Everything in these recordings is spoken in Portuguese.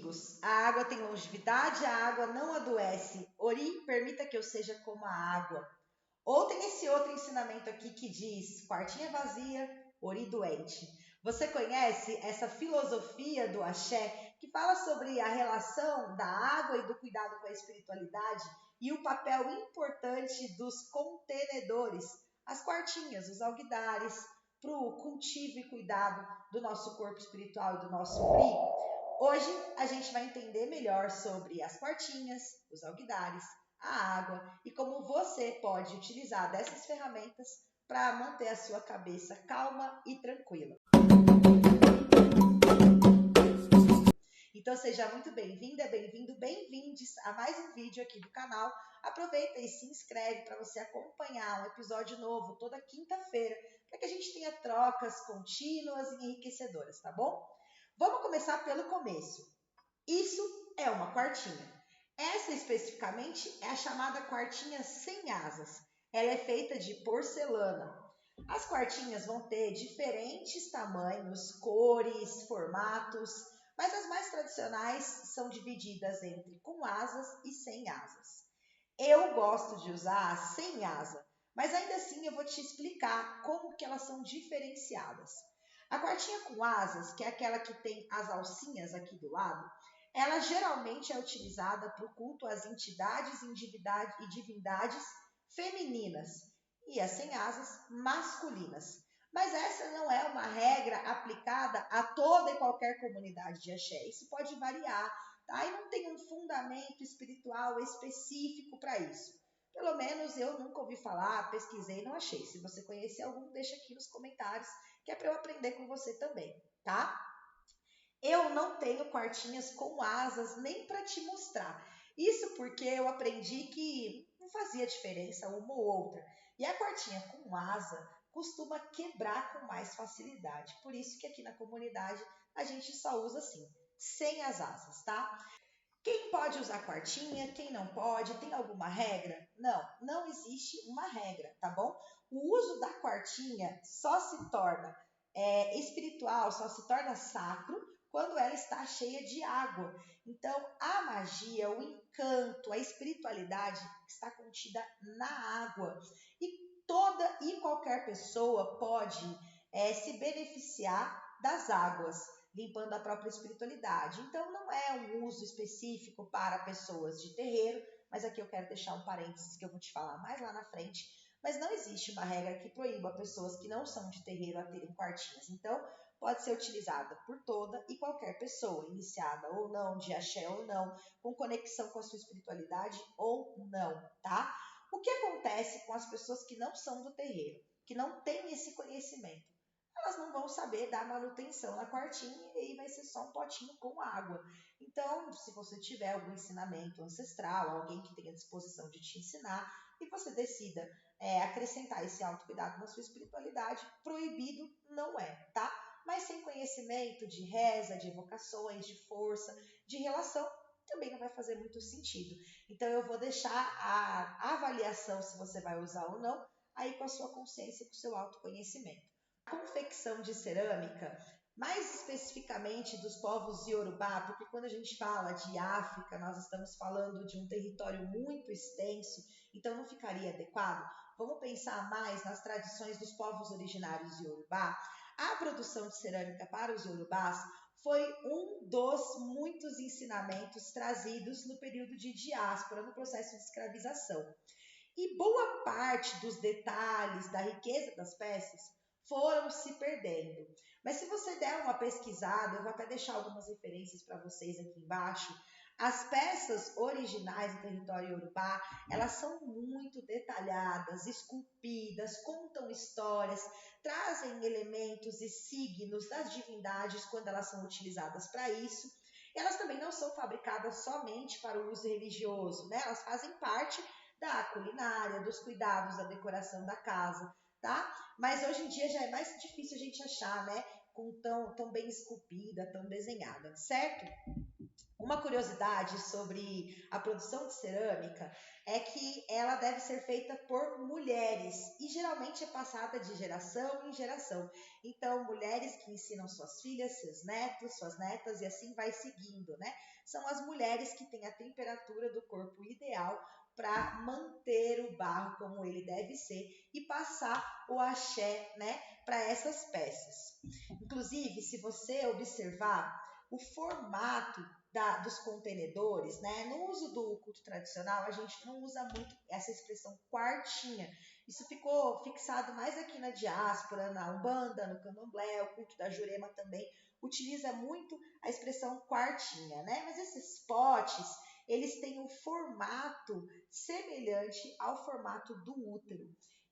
antigos. A água tem longevidade, a água não adoece. Ori, permita que eu seja como a água. Ou tem esse outro ensinamento aqui que diz, quartinha vazia, ori doente. Você conhece essa filosofia do axé que fala sobre a relação da água e do cuidado com a espiritualidade e o papel importante dos contenedores, as quartinhas, os alguidares, para o cultivo e cuidado do nosso corpo espiritual e do nosso Ori? Hoje a gente vai entender melhor sobre as quartinhas, os alguidares, a água e como você pode utilizar dessas ferramentas para manter a sua cabeça calma e tranquila. Então seja muito bem-vinda, bem-vindo, bem-vindes a mais um vídeo aqui do canal. Aproveita e se inscreve para você acompanhar um episódio novo toda quinta-feira, para que a gente tenha trocas contínuas e enriquecedoras, tá bom? Vamos começar pelo começo. Isso é uma quartinha. Essa especificamente é a chamada quartinha sem asas. Ela é feita de porcelana. As quartinhas vão ter diferentes tamanhos, cores, formatos, mas as mais tradicionais são divididas entre com asas e sem asas. Eu gosto de usar sem asa, mas ainda assim eu vou te explicar como que elas são diferenciadas. A quartinha com asas, que é aquela que tem as alcinhas aqui do lado, ela geralmente é utilizada para o culto às entidades e divindades femininas e as sem asas masculinas. Mas essa não é uma regra aplicada a toda e qualquer comunidade de axé. Isso pode variar, tá? E não tem um fundamento espiritual específico para isso. Pelo menos eu nunca ouvi falar, pesquisei e não achei. Se você conhecer algum, deixa aqui nos comentários, que é para eu aprender com você também, tá? Eu não tenho quartinhas com asas nem para te mostrar. Isso porque eu aprendi que não fazia diferença uma ou outra. E a quartinha com asa costuma quebrar com mais facilidade. Por isso que aqui na comunidade a gente só usa assim, sem as asas, tá? Quem pode usar quartinha, quem não pode, tem alguma regra? Não, não existe uma regra, tá bom? O uso da quartinha só se torna espiritual, só se torna sacro quando ela está cheia de água. Então, a magia, o encanto, a espiritualidade está contida na água. E toda e qualquer pessoa pode se beneficiar das águas, limpando a própria espiritualidade. Então, não é um uso específico para pessoas de terreiro, mas aqui eu quero deixar um parênteses que eu vou te falar mais lá na frente. Mas não existe uma regra que proíba pessoas que não são de terreiro a terem quartinhas. Então, pode ser utilizada por toda e qualquer pessoa, iniciada ou não, de axé ou não, com conexão com a sua espiritualidade ou não, tá? O que acontece com as pessoas que não são do terreiro, que não têm esse conhecimento? Elas não vão saber dar manutenção na quartinha e aí vai ser só um potinho com água. Então, se você tiver algum ensinamento ancestral, alguém que tenha disposição de te ensinar, e você decida acrescentar esse autocuidado na sua espiritualidade, proibido não é, tá? Mas sem conhecimento de reza, de evocações, de força, de relação, também não vai fazer muito sentido. Então eu vou deixar a avaliação se você vai usar ou não, aí com a sua consciência e com o seu autoconhecimento. A confecção de cerâmica, mais especificamente dos povos Yorubá, porque quando a gente fala de África, nós estamos falando de um território muito extenso, então não ficaria adequado. Vamos pensar mais nas tradições dos povos originários Yorubá. A produção de cerâmica para os Yorubás foi um dos muitos ensinamentos trazidos no período de diáspora, no processo de escravização. E boa parte dos detalhes, da riqueza das peças, foram se perdendo. Mas se você der uma pesquisada, eu vou até deixar algumas referências para vocês aqui embaixo. As peças originais do território Yorubá, elas são muito detalhadas, esculpidas, contam histórias, trazem elementos e signos das divindades quando elas são utilizadas para isso. Elas também não são fabricadas somente para o uso religioso, né? Elas fazem parte da culinária, dos cuidados, da decoração da casa, tá? Mas hoje em dia já é mais difícil a gente achar, né? Com tão bem esculpida, tão desenhada, certo? Uma curiosidade sobre a produção de cerâmica é que ela deve ser feita por mulheres e geralmente é passada de geração em geração. Então, mulheres que ensinam suas filhas, seus netos, suas netas e assim vai seguindo, né? São as mulheres que têm a temperatura do corpo ideal para manter o barro como ele deve ser e passar o axé, né, para essas peças. Inclusive, se você observar o formato dos contenedores, né? No uso do culto tradicional, a gente não usa muito essa expressão quartinha. Isso ficou fixado mais aqui na diáspora, na Umbanda, no Candomblé, o culto da Jurema também utiliza muito a expressão quartinha, né? Mas esses potes, eles têm um formato semelhante ao formato do útero.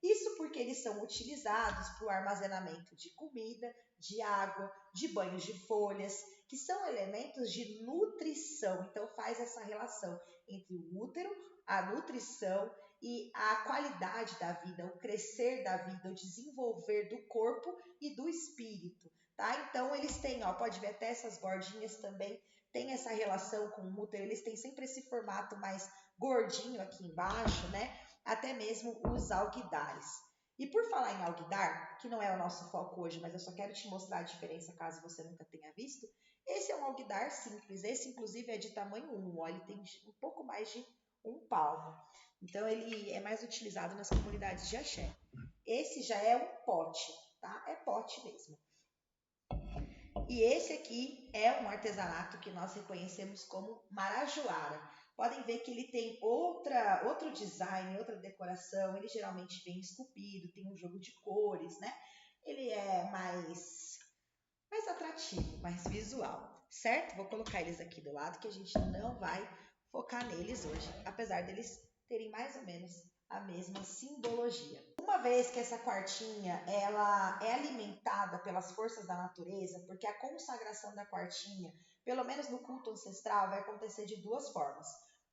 Isso porque eles são utilizados para o armazenamento de comida, de água, de banhos de folhas, que são elementos de nutrição. Então faz essa relação entre o útero, a nutrição e a qualidade da vida, o crescer da vida, o desenvolver do corpo e do espírito, tá? Então eles têm, ó, pode ver até essas bordinhas também, tem essa relação com o útero, eles têm sempre esse formato mais gordinho aqui embaixo, né? Até mesmo os alguidares. E por falar em alguidar, que não é o nosso foco hoje, mas eu só quero te mostrar a diferença caso você nunca tenha visto, esse é um alguidar simples, esse inclusive é de tamanho 1, ó, ele tem um pouco mais de um palmo. Então ele é mais utilizado nas comunidades de axé. Esse já é um pote, tá? É pote mesmo. E esse aqui é um artesanato que nós reconhecemos como marajoara. Podem ver que ele tem outro design, outra decoração. Ele geralmente vem esculpido, tem um jogo de cores, né? Ele é mais atrativo, mais visual, certo? Vou colocar eles aqui do lado que a gente não vai focar neles hoje, apesar deles terem mais ou menos a mesma simbologia. Uma vez que essa quartinha ela é alimentada pelas forças da natureza, porque a consagração da quartinha, pelo menos no culto ancestral, vai acontecer de duas formas.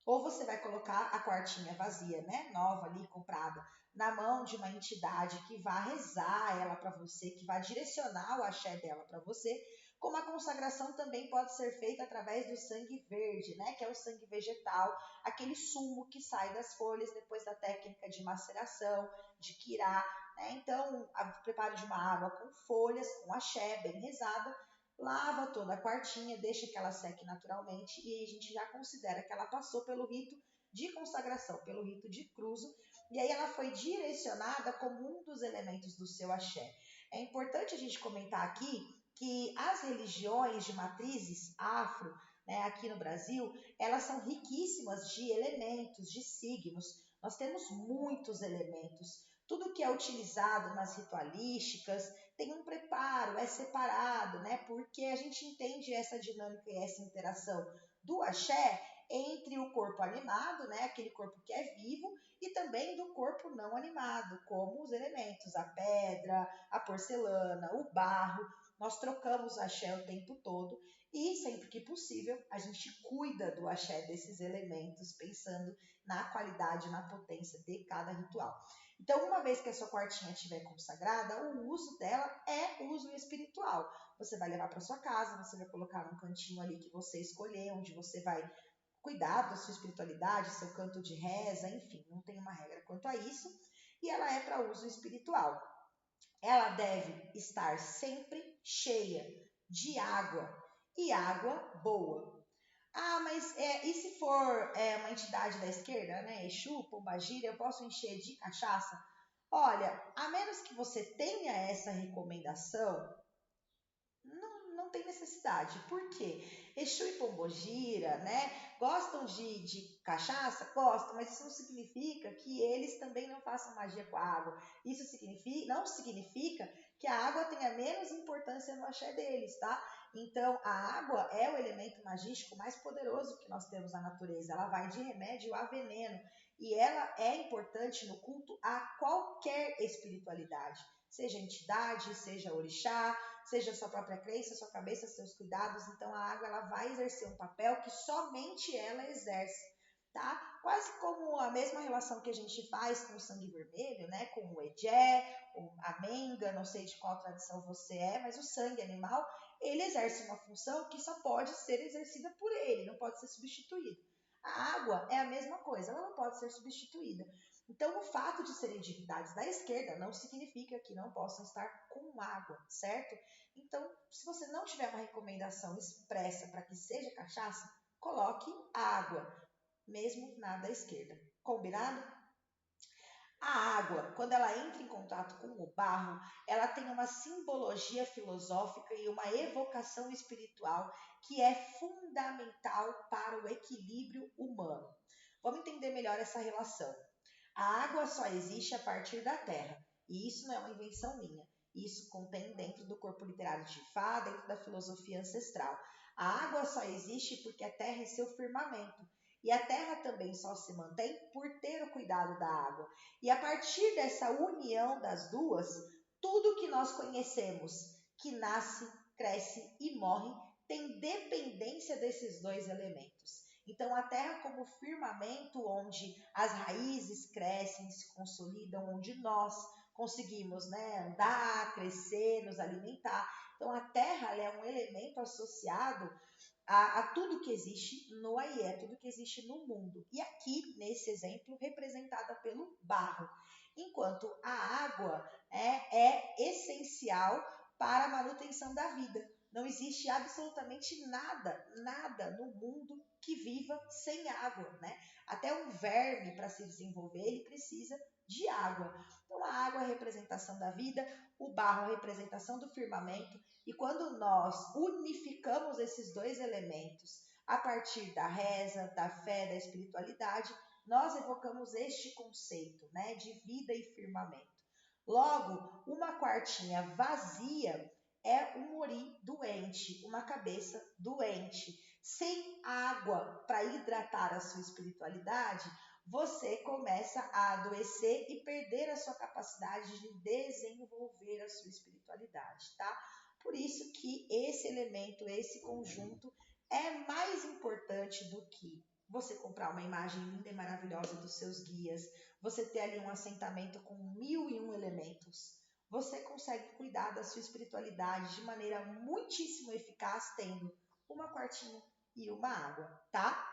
Ou você vai colocar a quartinha vazia, né, nova ali, comprada, na mão de uma entidade que vai rezar ela para você, que vai direcionar o axé dela para você, como a consagração também pode ser feita através do sangue verde, né, que é o sangue vegetal, aquele sumo que sai das folhas depois da técnica de maceração, de quirá, né? Então, o preparo de uma água com folhas, com axé, bem rezada, lava toda a quartinha, deixa que ela seque naturalmente e aí a gente já considera que ela passou pelo rito de consagração, pelo rito de cruzo, e aí ela foi direcionada como um dos elementos do seu axé. É importante a gente comentar aqui que as religiões de matrizes afro, né, aqui no Brasil, elas são riquíssimas de elementos, de signos. Nós temos muitos elementos. Tudo que é utilizado nas ritualísticas tem um preparo, é separado, né? Porque a gente entende essa dinâmica e essa interação do axé entre o corpo animado, né, aquele corpo que é vivo, e também do corpo não animado, como os elementos, a pedra, a porcelana, o barro. Nós trocamos o axé o tempo todo e sempre que possível a gente cuida do axé desses elementos, pensando na qualidade, na potência de cada ritual. Então, uma vez que a sua quartinha estiver consagrada, o uso dela é uso espiritual. Você vai levar para sua casa, você vai colocar num cantinho ali que você escolher, onde você vai cuidar da sua espiritualidade, seu canto de reza, enfim, não tem uma regra quanto a isso, e ela é para uso espiritual. Ela deve estar sempre cheia de água, e água boa. Ah, mas e se for uma entidade da esquerda, né? Exu, Pombagira, eu posso encher de cachaça? Olha, a menos que você tenha essa recomendação, não tem necessidade. Por quê? Exu e Pombogira, né? Gostam de cachaça? Gostam, mas isso não significa que eles também não façam magia com a água. Isso não significa que a água tenha menos importância no axé deles, tá? Então, a água é o elemento magístico mais poderoso que nós temos na natureza. Ela vai de remédio a veneno. E ela é importante no culto a qualquer espiritualidade. Seja entidade, seja orixá, seja a sua própria crença, sua cabeça, seus cuidados. Então a água ela vai exercer um papel que somente ela exerce, tá? Quase como a mesma relação que a gente faz com o sangue vermelho, né? Com o ejé, a menga, não sei de qual tradição você é, mas o sangue animal ele exerce uma função que só pode ser exercida por ele, não pode ser substituída. A água é a mesma coisa, ela não pode ser substituída. Então, o fato de serem divindades da esquerda não significa que não possam estar com água, certo? Então, se você não tiver uma recomendação expressa para que seja cachaça, coloque água, mesmo na da esquerda. Combinado? A água, quando ela entra em contato com o barro, ela tem uma simbologia filosófica e uma evocação espiritual que é fundamental para o equilíbrio humano. Vamos entender melhor essa relação. A água só existe a partir da terra, e isso não é uma invenção minha. Isso contém dentro do corpo literário de Fá, dentro da filosofia ancestral. A água só existe porque a terra é seu firmamento. E a terra também só se mantém por ter o cuidado da água. E a partir dessa união das duas, tudo que nós conhecemos, que nasce, cresce e morre, tem dependência desses dois elementos. Então, a terra como firmamento onde as raízes crescem, se consolidam, onde nós conseguimos, andar, crescer, nos alimentar. Então, a terra é um elemento associado a tudo que existe no Aie, tudo que existe no mundo. E aqui, nesse exemplo, representada pelo barro. Enquanto a água é essencial para a manutenção da vida. Não existe absolutamente nada no mundo que viva sem água, né? Até um verme, para se desenvolver, ele precisa de água. Então, a água é a representação da vida, o barro é a representação do firmamento, e quando nós unificamos esses dois elementos a partir da reza, da fé, da espiritualidade, nós evocamos este conceito, né, de vida e firmamento. Logo, uma quartinha vazia é um ori doente, uma cabeça doente. Sem água para hidratar a sua espiritualidade, você começa a adoecer e perder a sua capacidade de desenvolver a sua espiritualidade, tá? Por isso que esse elemento, esse conjunto é mais importante do que você comprar uma imagem linda e maravilhosa dos seus guias, você ter ali um assentamento com 1001 elementos. Você consegue cuidar da sua espiritualidade de maneira muitíssimo eficaz, tendo uma quartinha e uma água, tá?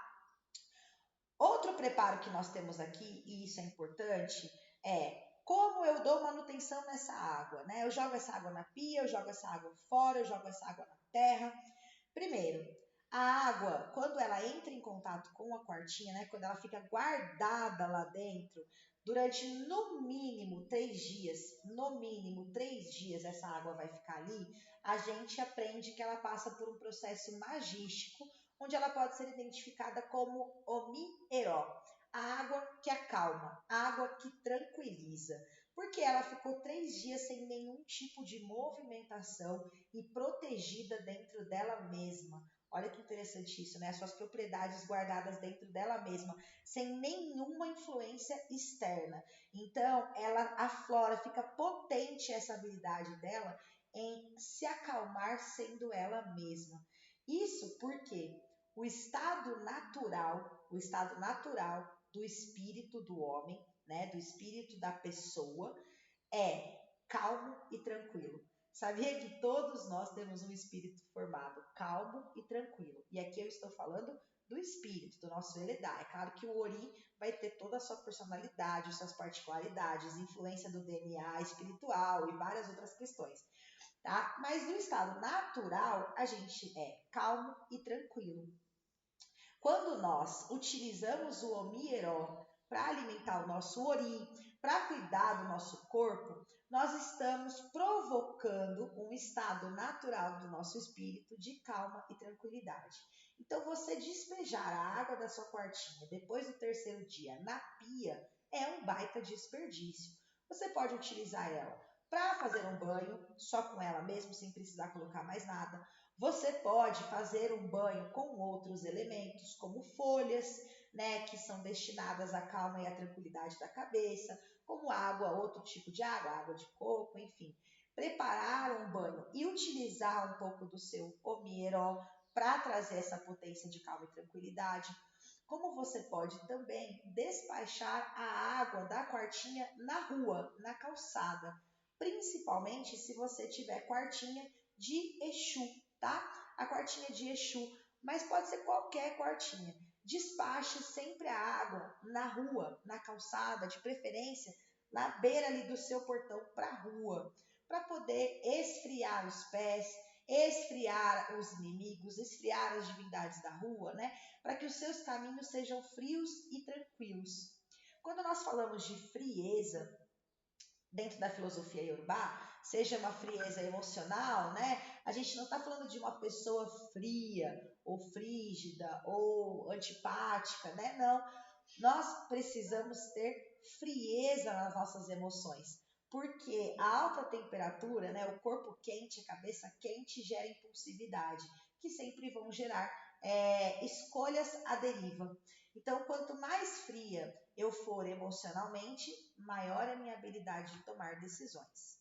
Outro preparo que nós temos aqui, e isso é importante, é como eu dou manutenção nessa água, né? Eu jogo essa água na pia, eu jogo essa água fora, eu jogo essa água na terra. Primeiro, a água, quando ela entra em contato com a quartinha, né? Quando ela fica guardada lá dentro, durante no mínimo 3 dias, essa água vai ficar ali, a gente aprende que ela passa por um processo magístico, onde ela pode ser identificada como Omi-Eró, a água que acalma, a água que tranquiliza, porque ela ficou 3 dias sem nenhum tipo de movimentação e protegida dentro dela mesma. Olha que interessante isso, né? Suas propriedades guardadas dentro dela mesma, sem nenhuma influência externa. Então, ela aflora, fica potente essa habilidade dela em se acalmar sendo ela mesma. Isso porque o estado natural do espírito do homem, né, do espírito da pessoa, é calmo e tranquilo. Sabia que todos nós temos um espírito formado calmo e tranquilo? E aqui eu estou falando do espírito, do nosso Eledá. É claro que o Ori vai ter toda a sua personalidade, suas particularidades, influência do DNA espiritual e várias outras questões. Tá? Mas no estado natural, a gente é calmo e tranquilo. Quando nós utilizamos o Omi-Eró para alimentar o nosso Ori, para cuidar do nosso corpo, nós estamos provocando um estado natural do nosso espírito de calma e tranquilidade. Então, você despejar a água da sua quartinha depois do 3º dia na pia é um baita desperdício. Você pode utilizar ela para fazer um banho só com ela mesmo, sem precisar colocar mais nada. Você pode fazer um banho com outros elementos, como folhas, né, que são destinadas à calma e à tranquilidade da cabeça, como água, outro tipo de água de coco, enfim. Preparar um banho e utilizar um pouco do seu Omi-Eró para trazer essa potência de calma e tranquilidade. Como você pode também despachar a água da quartinha na rua, na calçada, principalmente se você tiver quartinha de Exu, tá? A quartinha de Exu, mas pode ser qualquer quartinha. Despache sempre a água na rua, na calçada, de preferência na beira ali do seu portão para a rua, para poder esfriar os pés, esfriar os inimigos, esfriar as divindades da rua, né? Para que os seus caminhos sejam frios e tranquilos. Quando nós falamos de frieza, dentro da filosofia iorubá, seja uma frieza emocional, né? A gente não está falando de uma pessoa fria, ou frígida, ou antipática, né? Não. Nós precisamos ter frieza nas nossas emoções, porque a alta temperatura, né, o corpo quente, a cabeça quente, gera impulsividade, que sempre vão gerar escolhas à deriva. Então, quanto mais fria eu for emocionalmente, maior é a minha habilidade de tomar decisões.